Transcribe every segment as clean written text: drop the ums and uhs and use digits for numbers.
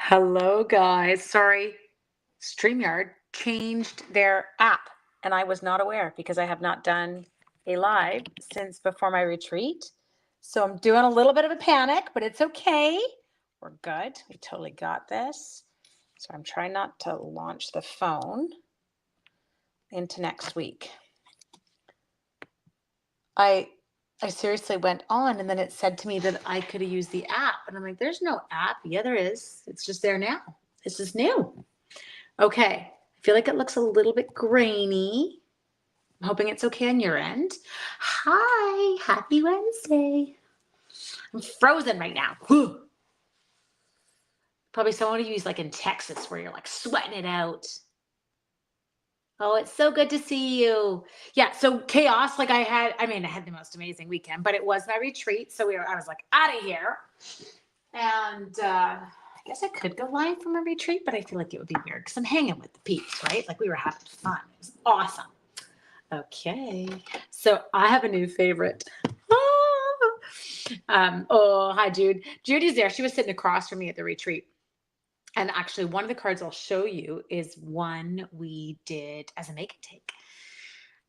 Hello, guys. Sorry, StreamYard changed their app, and I was not aware because I have not done a live since before my retreat. So I'm doing a little bit of a panic, but it's okay. We're good. We totally got this. So I'm trying not to launch the phone into next week. I seriously went on, and then it said to me that I could have used the app, and I'm like, there's no app. Yeah, there is. It's just there now. This is new. Okay, I feel like it looks a little bit grainy. I'm hoping it's okay on your end. Hi, happy Wednesday. I'm frozen right now. Probably someone who like in Texas where you're like sweating it out. Oh, it's so good to see you. Yeah, so chaos. Like I had the most amazing weekend, but it was my retreat. So I was like out of here. And I guess I could go live from a retreat, but I feel like it would be weird because I'm hanging with the peeps, right? Like we were having fun. It was awesome. Okay, so I have a new favorite. Oh, hi, Jude. Judy's there. She was sitting across from me at the retreat. And actually, one of the cards I'll show you is one we did as a make and take.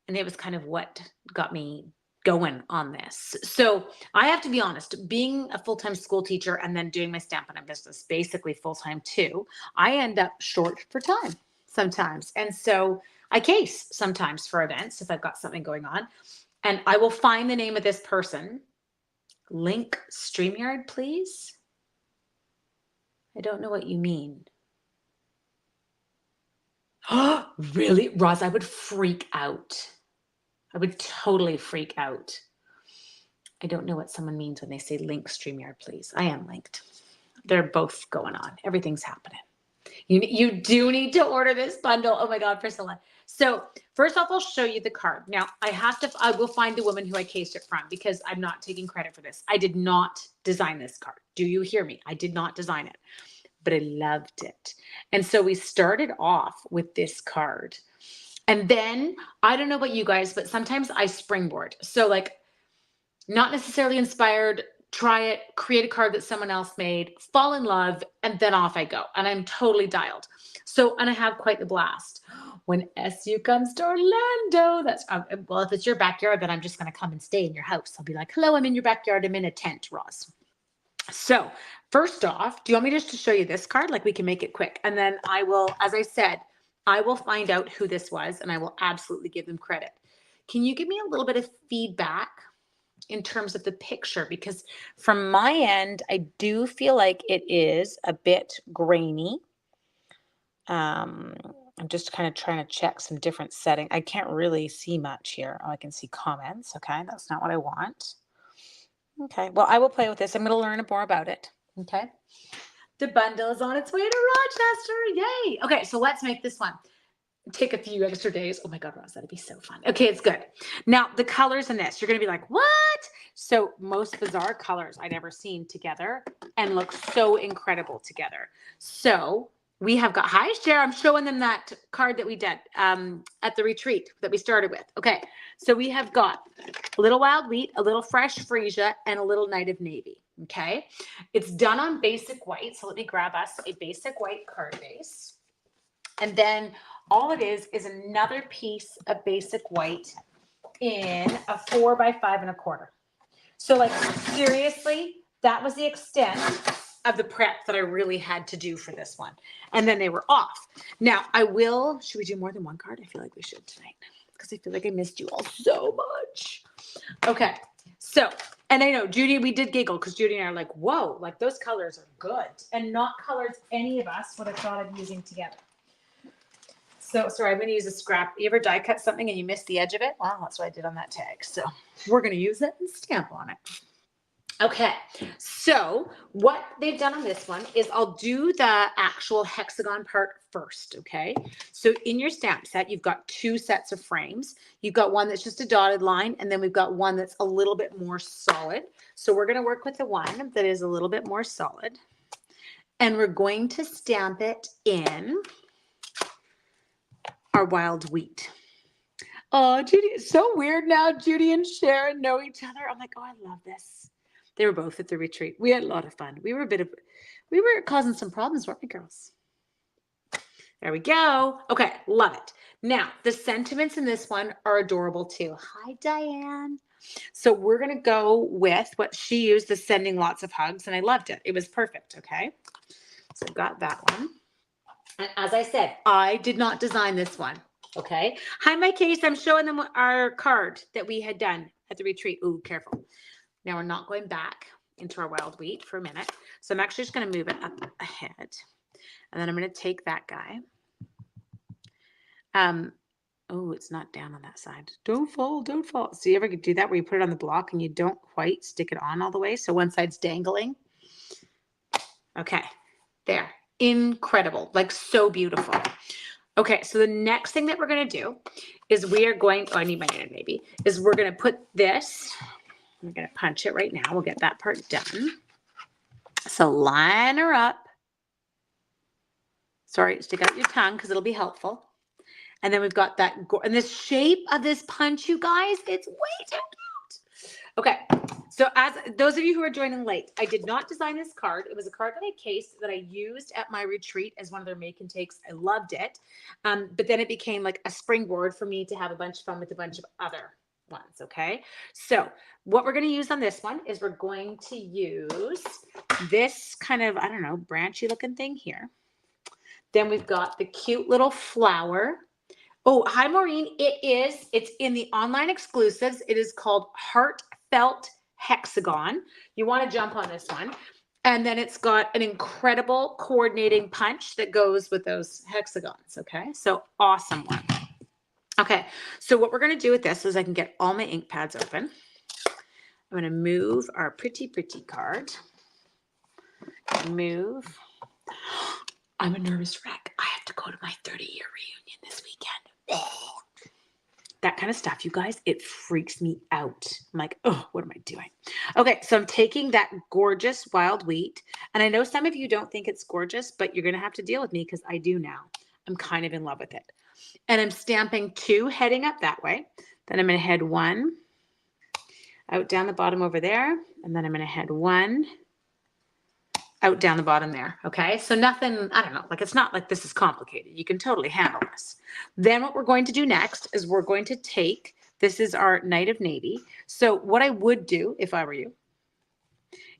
And it was kind of what got me going on this. So I have to be honest, being a full-time school teacher and then doing my Stampin' Up! Business, basically full-time too, I end up short for time sometimes. And so I case sometimes for events if I've got something going on. And I will find the name of this person. Link StreamYard, please. I don't know what you mean. Oh, really? Roz, I would freak out. I would totally freak out. I don't know what someone means when they say link StreamYard, please. I am linked. They're both going on. Everything's happening. You do need to order this bundle. Oh my God, Priscilla. So first off, I'll show you the card. Now I will find the woman who I cased it from because I'm not taking credit for this. I did not design this card. Do you hear me? I did not design it, but I loved it. And so we started off with this card. And then I don't know about you guys, but sometimes I springboard. So like not necessarily inspired, try it, create a card that someone else made, fall in love, and then off I go. And I'm totally dialed. So, and I have quite the blast. When SU comes to Orlando, that's, well, if it's your backyard, then I'm just going to come and stay in your house. I'll be like, hello, I'm in your backyard. I'm in a tent, Roz. So first off, do you want me just to show you this card? Like we can make it quick. And then I will, as I said, I will find out who this was and I will absolutely give them credit. Can you give me a little bit of feedback in terms of the picture? Because from my end, I do feel like it is a bit grainy. I'm just kind of trying to check some different settings. I can't really see much here. Oh, I can see comments. Okay, that's not what I want. Okay, well, I will play with this. I'm going to learn more about it. Okay, the bundle is on its way to Rochester. Yay. Okay, so let's make this one. Take a few extra days. Oh my God, Ross, that'd be so fun. Okay, it's good. Now, the colors in this, you're going to be like, what? So most bizarre colors I'd ever seen together and look so incredible together. So we have got, hi, Cher. I'm showing them that card that we did at the retreat that we started with. Okay, so we have got a little wild wheat, a little fresh freesia, and a little night of navy. Okay, it's done on basic white. So let me grab us a basic white card base. And then all it is another piece of basic white in a 4x5 1/4. So like seriously, that was the extent of the prep that I really had to do for this one. And then they were off. Now should we do more than one card? I feel like we should tonight because I feel like I missed you all so much. Okay. So, and I know Judy, we did giggle because Judy and I are like, whoa, like those colors are good and not colors any of us would have thought of using together. So sorry, I'm going to use a scrap. You ever die cut something and you miss the edge of it? Well, that's what I did on that tag. So we're going to use it and stamp on it. Okay, so what they've done on this one is I'll do the actual hexagon part first, okay? So in your stamp set, you've got 2 sets of frames. You've got one that's just a dotted line, and then we've got one that's a little bit more solid. So we're going to work with the one that is a little bit more solid. And we're going to stamp it in our wild wheat. Oh, Judy, it's so weird now. Judy and Sharon know each other. I'm like, oh, I love this. They were both at the retreat. We had a lot of fun. We were We were causing some problems, weren't we, girls? There we go. Okay, love it. Now, the sentiments in this one are adorable too. Hi, Diane. So we're going to go with what she used, the sending lots of hugs, and I loved it. It was perfect, okay? So I've got that one. And as I said, I did not design this one, okay? Hi, my case. I'm showing them our card that we had done at the retreat. Ooh, careful. Now we're not going back into our wild wheat for a minute. So I'm actually just going to move it up ahead. And then I'm going to take that guy. Oh, it's not down on that side. Don't fall, don't fall. So you ever do that where you put it on the block and you don't quite stick it on all the way? So one side's dangling. Okay, there. Incredible, like so beautiful. Okay, so the next thing that we're going to do is we are going, oh, I need my knitted maybe, is we're going to put this, we're going to punch it right now. We'll get that part done. So line her up. Sorry, stick out your tongue because it'll be helpful. And then we've got that, and the shape of this punch, you guys, it's way too cute. Okay, so as those of you who are joining late, I did not design this card. It was a card that I cased that I used at my retreat as one of their make and takes. I loved it. But then it became like a springboard for me to have a bunch of fun with a bunch of other ones, okay? So what we're going to use on this one is we're going to use this kind of, I don't know, branchy looking thing here. Then we've got the cute little flower. Oh, hi, Maureen. It's in the online exclusives. It is called Heartfelt Hexagon. You want to jump on this one. And then it's got an incredible coordinating punch that goes with those hexagons. Okay, so awesome one. Okay, so what we're going to do with this is I can get all my ink pads open. I'm going to move our pretty card. Move. I'm a nervous wreck. I have to go to my 30-year reunion this weekend. That kind of stuff, you guys, it freaks me out. I'm like, oh, what am I doing? Okay, so I'm taking that gorgeous wild wheat. And I know some of you don't think it's gorgeous, but you're going to have to deal with me because I do now. I'm kind of in love with it. And I'm stamping 2 heading up that way. Then I'm going to head 1 out down the bottom over there. And then I'm going to head 1 out down the bottom there. Okay, so nothing, I don't know, like it's not like this is complicated. You can totally handle this. Then what we're going to do next is we're going to take, this is our Night of Navy. So what I would do if I were you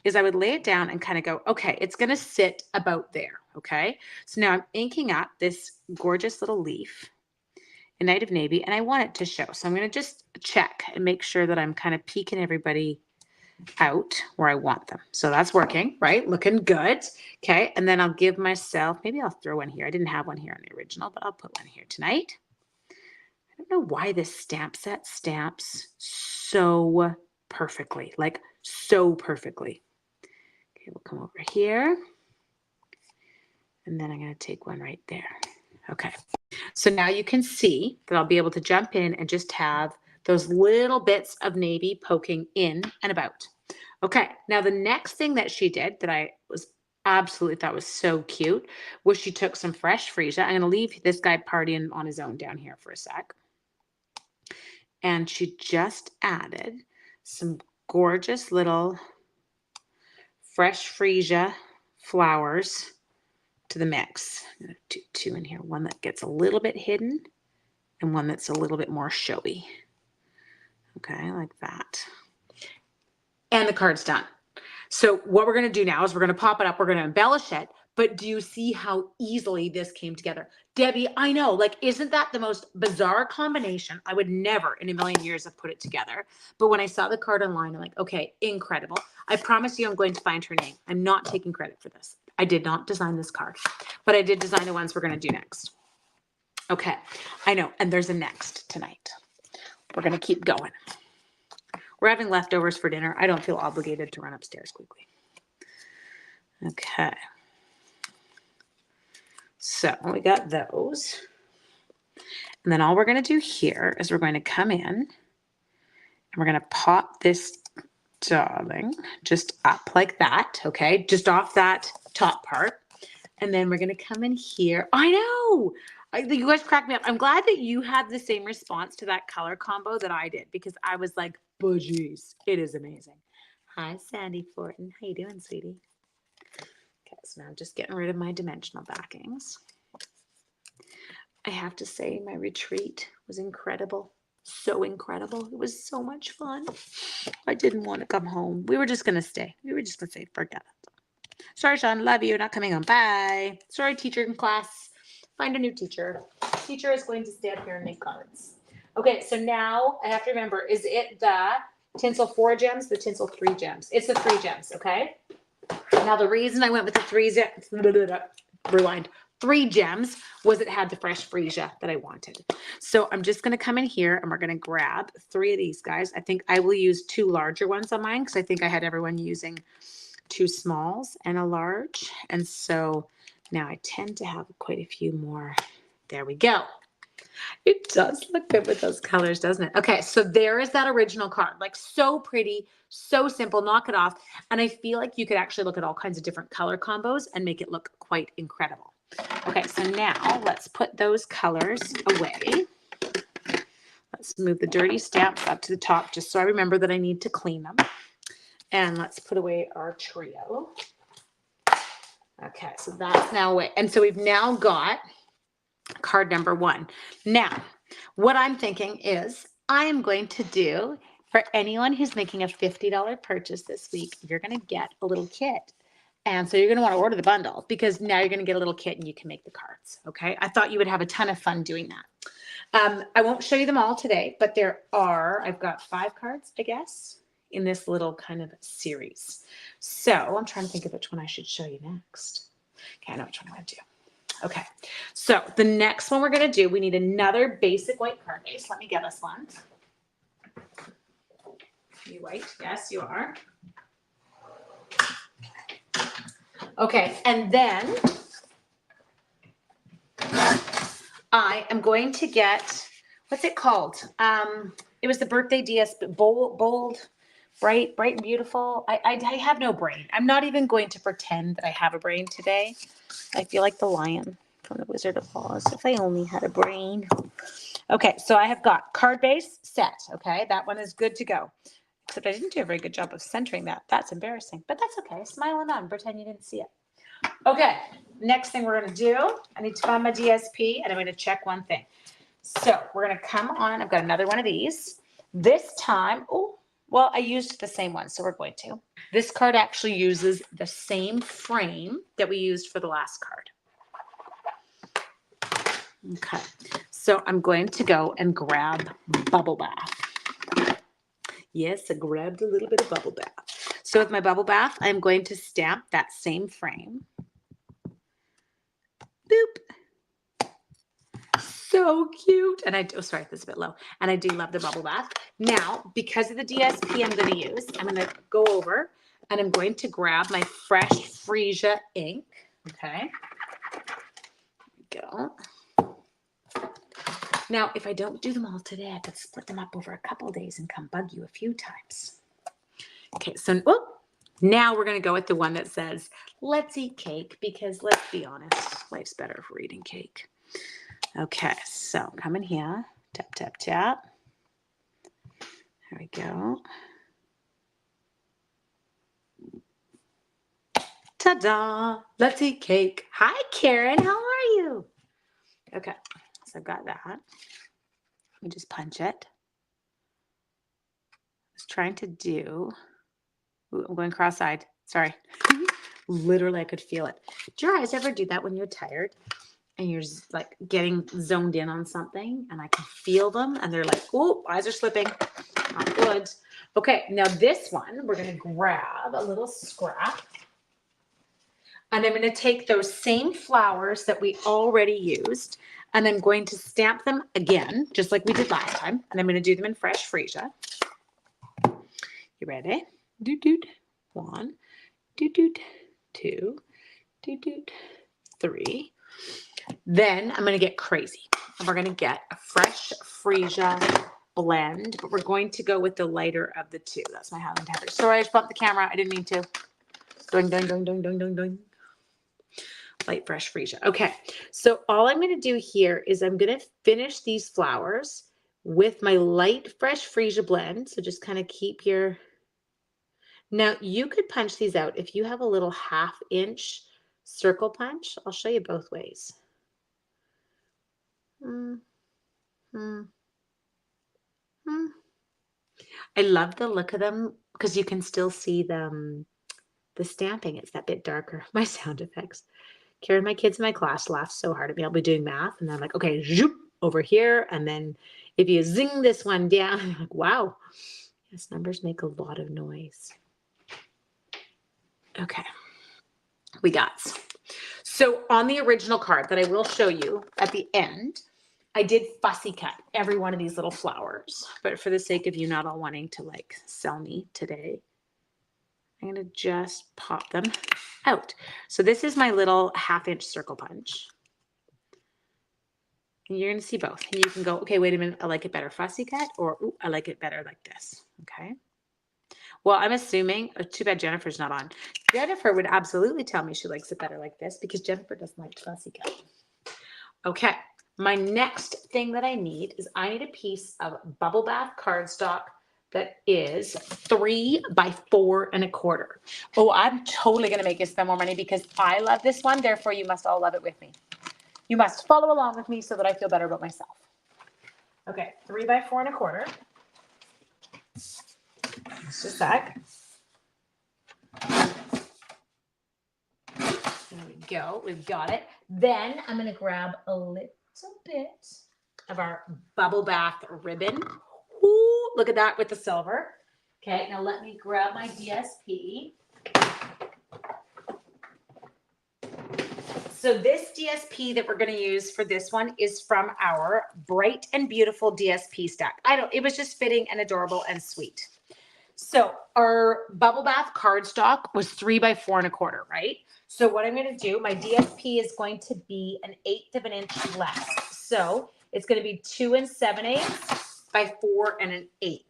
is I would lay it down and kind of go, okay, it's going to sit about there. Okay, so now I'm inking up this gorgeous little leaf in Night of Navy and I want it to show. So I'm going to just check and make sure that I'm kind of peeking everybody out where I want them. So that's working, right? Looking good. Okay. And then I'll give myself, maybe I'll throw one here. I didn't have one here on the original, but I'll put one here tonight. I don't know why this stamp set stamps so perfectly, like so perfectly. Okay. We'll come over here. And then I'm going to take one right there. Okay. So now you can see that I'll be able to jump in and just have those little bits of navy poking in and about. Okay, now the next thing that she did that I was absolutely thought was so cute was she took some fresh freesia. I'm going to leave this guy partying on his own down here for a sec. And she just added some gorgeous little fresh freesia flowers to the mix. I'm going to do 2 in here, one that gets a little bit hidden and one that's a little bit more showy. Okay, like that. And the card's done. So what we're going to do now is we're going to pop it up. We're going to embellish it. But do you see how easily this came together? Debbie, I know, like, isn't that the most bizarre combination? I would never in a million years have put it together. But when I saw the card online, I'm like, okay, incredible. I promise you I'm going to find her name. I'm not taking credit for this. I did not design this card, but I did design the ones we're going to do next. Okay, I know. And there's a next tonight. We're going to keep going. We're having leftovers for dinner. I don't feel obligated to run upstairs quickly. Okay. So we got those. And then all we're going to do here is we're going to come in and we're going to pop this darling just up like that. Okay. Just off that top part. And then we're going to come in here. I know. You guys crack me up. I'm glad that you had the same response to that color combo that I did because I was like, budgies, it is amazing. Hi, Sandy Fortin. How you doing, sweetie? Okay. so now I'm just getting rid of my dimensional backings. I have to say my retreat was incredible. So incredible. It was so much fun. I didn't want to come home. We were just going to stay. We were just going to say, forget it. Sorry, Sean. Love you. Not coming home. Bye. Sorry, teacher in class. Find a new teacher. Teacher is going to stay up here and make cards. Okay, so now I have to remember, is it the tinsel 4 gems, the tinsel 3 gems? It's the 3 gems, okay? Now the reason I went with the 3 gems was it had the fresh freesia that I wanted. So I'm just going to come in here and we're going to grab 3 of these guys. I think I will use 2 larger ones on mine because I think I had everyone using 2 smalls and a large. And so now I tend to have quite a few more. There we go. It does look good with those colors, doesn't it? Okay, so there is that original card. Like so pretty, so simple, knock it off. And I feel like you could actually look at all kinds of different color combos and make it look quite incredible. Okay, so now let's put those colors away. Let's move the dirty stamps up to the top just so I remember that I need to clean them. And let's put away our trio. Okay, so that's now away. And so we've now got card number 1. Now, what I'm thinking is I am going to do, for anyone who's making a $50 purchase this week, you're going to get a little kit. And so you're going to want to order the bundle because now you're going to get a little kit and you can make the cards. Okay. I thought you would have a ton of fun doing that. I won't show you them all today, but I've got 5 cards, I guess, in this little kind of series. So I'm trying to think of which one I should show you next. Okay. I know which one I'm going to do. Okay, so the next one we're going to do, we need another basic white card base. Let me get us one. You white? Yes, you are. Okay, and then I am going to get, what's it called? It was the birthday DS, bold, bright and beautiful. I have no brain. I'm not even going to pretend that I have a brain today. I feel like the lion from the Wizard of Oz. If I only had a brain. Okay, so I have got card base set. Okay, that one is good to go. Except I didn't do a very good job of centering that. That's embarrassing, but that's okay. Smile and on, pretend you didn't see it. Okay, next thing we're going to do, I need to find my DSP and I'm going to check one thing. So we're going to come on. I've got another one of these. This time, well, I used the same one, so we're going to. This card actually uses the same frame that we used for the last card. Okay, so I'm going to go and grab Bubble Bath. Yes, I grabbed a little bit of Bubble Bath. So with my Bubble Bath, I'm going to stamp that same frame. Boop. So cute. And sorry, that's a bit low. And I do love the Bubble Bath. Now, because of the DSP I'm going to use, I'm going to go over and I'm going to grab my fresh freesia ink. Okay. There we go. Now, if I don't do them all today, I could split them up over a couple of days and come bug you a few times. Okay, so now we're going to go with the one that says, let's eat cake, because let's be honest, life's better if we're eating cake. Okay, so come in here, tap, tap, tap. There we go. Ta-da! Let's eat cake. Hi, Karen. How are you? Okay, so I've got that. Let me just punch it. I was trying to do... Ooh, I'm going cross-eyed. Sorry. Literally, I could feel it. Do your eyes ever do that when you're tired and you're like getting zoned in on something and I can feel them and they're like, oh, eyes are slipping. Not good. Okay, now this one, we're going to grab a little scrap and I'm going to take those same flowers that we already used and I'm going to stamp them again, just like we did last time. And I'm going to do them in fresh freesia. You ready? Doot doot. 1, doot doot, 2, doot doot, 3. Then I'm going to get crazy. And we're going to get a fresh freesia blend, but we're going to go with the lighter of the 2. That's my Highland Heather. Sorry, I just bumped the camera. I didn't mean to. Doing, doing, doing, doing, doing, doing, doing. Light fresh freesia. Okay, so all I'm going to do here is I'm going to finish these flowers with my light fresh freesia blend. So just kind of keep your... Now you could punch these out if you have a little 1/2 inch circle punch. I'll show you both ways. Mm, mm, mm. I love the look of them because you can still see them, the stamping. It's that bit darker. My sound effects. Karen, my kids in my class laugh so hard at me. I'll be doing math and I'm like, okay, zoop, over here. And then if you zing this one down, I'm like, wow, yes, numbers make a lot of noise. Okay, we got. So on the original card that I will show you at the end, I did fussy cut every one of these little flowers, but for the sake of you not all wanting to like sell me today, I'm going to just pop them out. So this is my little 1/2-inch circle punch. And you're going to see both. And you can go, okay, wait a minute, I like it better fussy cut, or ooh, I like it better like this. Okay. Well, I'm assuming, too bad Jennifer's not on. Jennifer would absolutely tell me she likes it better like this because Jennifer doesn't like fussy cut. Okay. My next thing that I need is I need a piece of bubble bath cardstock that is 3 by 4 1/4. Oh, I'm totally going to make you spend more money because I love this one. Therefore, you must all love it with me. You must follow along with me so that I feel better about myself. Okay, 3 by 4 1/4. Just a sec. There we go. We've got it. Then I'm going to grab a little bit of our bubble bath ribbon. Ooh, look at that with the silver. Okay, now let me grab my DSP. So this DSP that we're going to use for this one is from our Bright and Beautiful DSP stack. It was just fitting and adorable and sweet. So our bubble bath cardstock was 3 by 4 1/4, right? So what I'm going to do, my DSP is going to be 1/8 of an inch less. So it's going to be 2 7/8 by 4 1/8.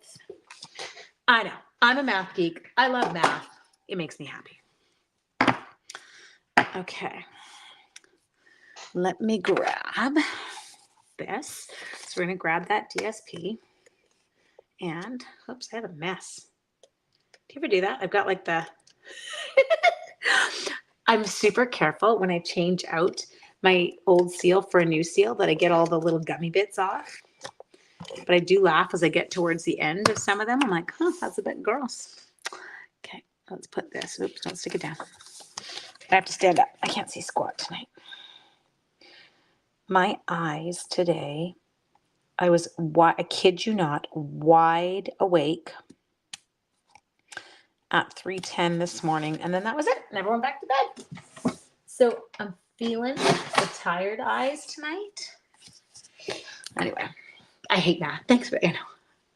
I know, I'm a math geek. I love math. It makes me happy. Okay. Let me grab this. So we're going to grab that DSP and, oops, I have a mess. Do you ever do that? I've got like the, I'm super careful when I change out my old seal for a new seal that I get all the little gummy bits off. But I do laugh as I get towards the end of some of them. I'm like, huh, that's a bit gross. Okay, let's put this. Oops, don't stick it down. I have to stand up. I can't see squat tonight. My eyes today, I kid you not, wide awake at 3:10 this morning. And then that was it. Never went back to bed. So I'm feeling the tired eyes tonight. Anyway, I hate math. Thanks for,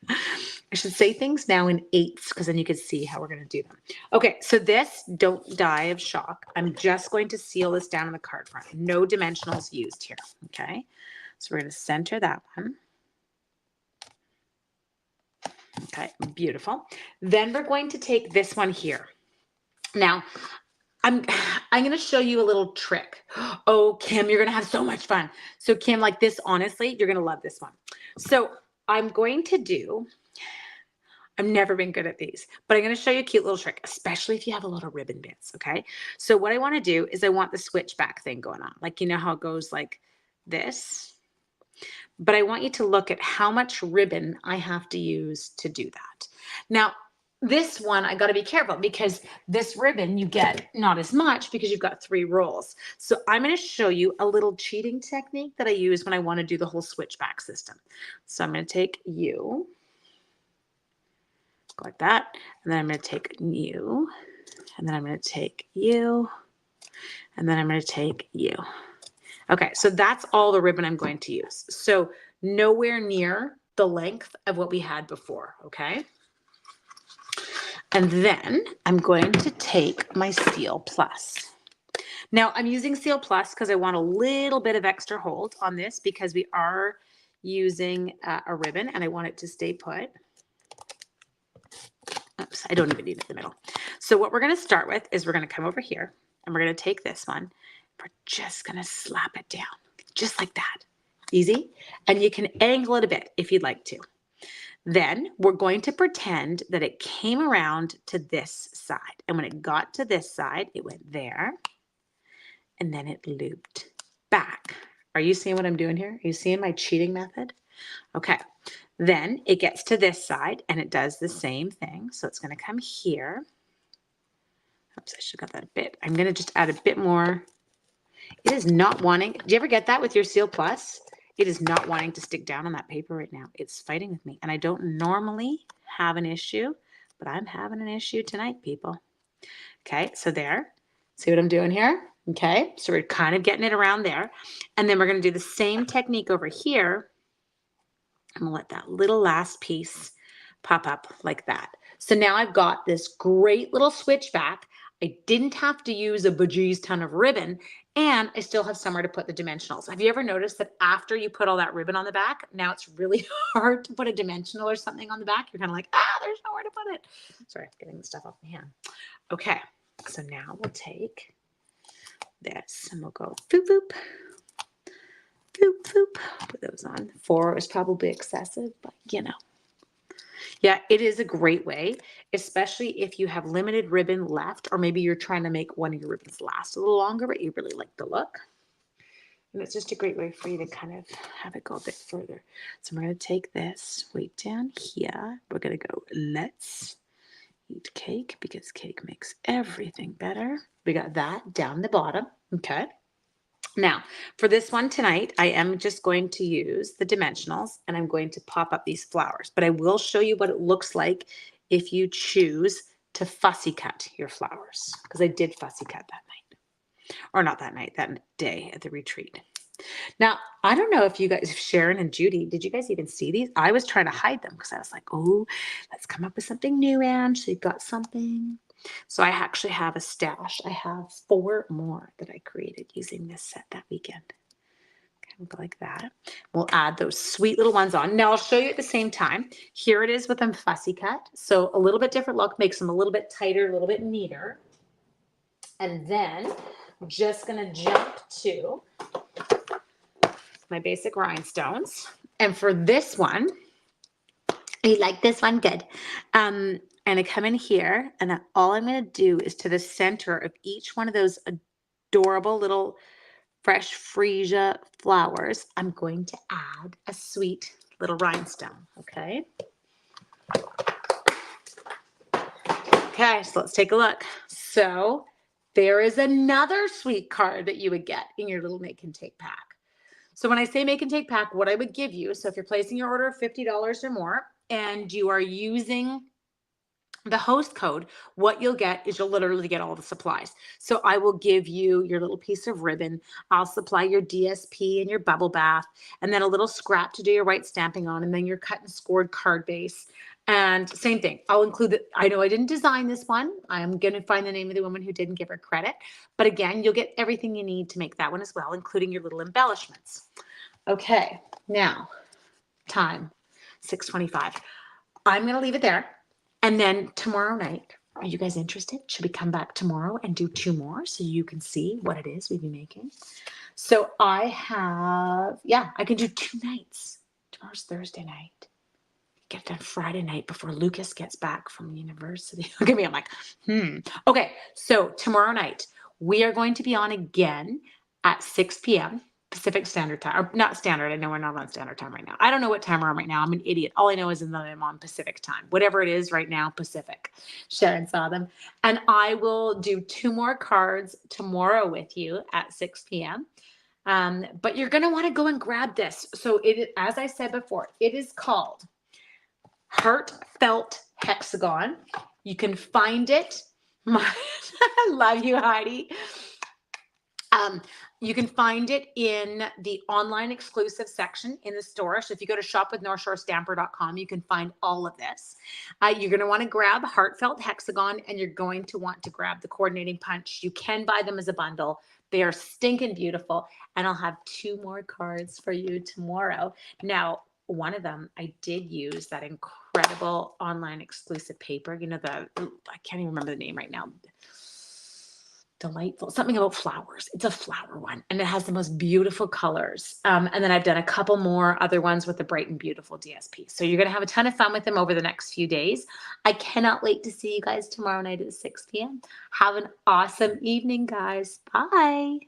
I should say things now in 8ths because then you can see how we're going to do them. Okay, so this, don't die of shock. I'm just going to seal this down on the card front. No dimensionals used here, okay? So we're going to center that one. Okay, beautiful. Then we're going to take this one here. Now, I'm going to show you a little trick. Oh, Kim, you're going to have so much fun. So Kim, like this, honestly, you're going to love this one. So I'm going to do, I've never been good at these, but I'm going to show you a cute little trick, especially if you have a lot of ribbon bits, okay? So what I want to do is I want the switchback thing going on. Like, you know how it goes like this? But I want you to look at how much ribbon I have to use to do that. Now, this one, I got to be careful because this ribbon you get not as much because you've got 3 rolls. So I'm going to show you a little cheating technique that I use when I want to do the whole switchback system. So I'm going to take you. Like that, and then I'm going to take you, and then I'm going to take you, and then I'm going to take you. Okay, so that's all the ribbon I'm going to use. So nowhere near the length of what we had before, okay? And then I'm going to take my Seal Plus. Now I'm using Seal Plus because I want a little bit of extra hold on this because we are using a ribbon and I want it to stay put. Oops, I don't even need it in the middle. So what we're going to start with is we're going to come over here and we're going to take this one. We're just going to slap it down just like that. Easy. And you can angle it a bit if you'd like to. Then we're going to pretend that it came around to this side. And when it got to this side, it went there. and then it looped back. Are you seeing what I'm doing here? Are you seeing my cheating method? Okay. Then it gets to this side and it does the same thing. So it's going to come here. Oops, I should have got that a bit. I'm going to just add a bit more. It is not wanting. Do you ever get that with your Seal Plus? It is not wanting to stick down on that paper right now. It's fighting with me. And I don't normally have an issue, but I'm having an issue tonight, people. Okay, so there. See what I'm doing here? Okay, so we're kind of getting it around there. And then we're going to do the same technique over here. I'm going to let that little last piece pop up like that. So now I've got this great little switchback. I didn't have to use a bejeez ton of ribbon, and I still have somewhere to put the dimensionals. Have you ever noticed that after you put all that ribbon on the back, now it's really hard to put a dimensional or something on the back? You're kind of like, there's nowhere to put it. Sorry, I'm getting the stuff off my hand. Okay, so now we'll take this and we'll go boop, boop, boop, boop. Put those on. 4 is probably excessive, but you know. Yeah, it is a great way, especially if you have limited ribbon left, or maybe you're trying to make one of your ribbons last a little longer, but you really like the look. And it's just a great way for you to kind of have it go a bit further. So I'm going to take this way down here. We're going to go, let's eat cake, because cake makes everything better. We got that down the bottom. Okay. Now, for this one tonight, I am just going to use the dimensionals and I'm going to pop up these flowers, but I will show you what it looks like if you choose to fussy cut your flowers, because I did fussy cut that night, or not that night, that day at the retreat. Now, I don't know if you guys, Sharon and Judy, did you guys even see these? I was trying to hide them because I was like, oh, let's come up with something new, Ange. So you've got something. So I actually have a stash. I have 4 more that I created using this set that weekend. Kind of go like that. We'll add those sweet little ones on. Now I'll show you at the same time. Here it is with them fussy cut. So a little bit different look, makes them a little bit tighter, a little bit neater. And then I'm just going to jump to my basic rhinestones. And for this one, you like this one? Good. And I come in here, and all I'm going to do is to the center of each one of those adorable little fresh freesia flowers, I'm going to add a sweet little rhinestone. Okay. Okay, so let's take a look. So there is another sweet card that you would get in your little make and take pack. So when I say make and take pack, what I would give you, so if you're placing your order of $50 or more and you are using the host code, what you'll get is you'll literally get all the supplies. So I will give you your little piece of ribbon. I'll supply your DSP and your bubble bath, and then a little scrap to do your white stamping on, and then your cut and scored card base. And same thing, I'll include it. I know I didn't design this one. I'm going to find the name of the woman who didn't give her credit. But again, you'll get everything you need to make that one as well, including your little embellishments. Okay, now time, 6:25. I'm going to leave it there. And then tomorrow night, are you guys interested? Should we come back tomorrow and do 2 more so you can see what it is we'd be making? So I can do 2 nights. Tomorrow's Thursday night. Get done Friday night before Lucas gets back from university. Look at me, I'm like, Okay, so tomorrow night, we are going to be on again at 6 p.m. Pacific Standard Time, or not Standard. I know we're not on Standard Time right now. I don't know what time we're on right now. I'm an idiot. All I know is that I'm on Pacific Time. Whatever it is right now, Pacific. Sharon saw them. And I will do 2 more cards tomorrow with you at 6 p.m. But you're going to want to go and grab this. So as I said before, it is called Heartfelt Hexagon. You can find it. I love you, Heidi. You can find it in the online exclusive section in the store. So if you go to shopwithnorthshorestamper.com, you can find all of this. You're going to want to grab Heartfelt Hexagon, and you're going to want to grab the coordinating punch. You can buy them as a bundle. They are stinking beautiful. And I'll have 2 more cards for you tomorrow. Now, one of them, I did use that incredible online exclusive paper. You know, I can't even remember the name right now. Delightful, something about flowers. It's a flower one, and it has the most beautiful colors. And then I've done a couple more other ones with the bright and beautiful DSP. So you're going to have a ton of fun with them over the next few days. I cannot wait to see you guys tomorrow night at 6 p.m. Have an awesome evening, guys. Bye.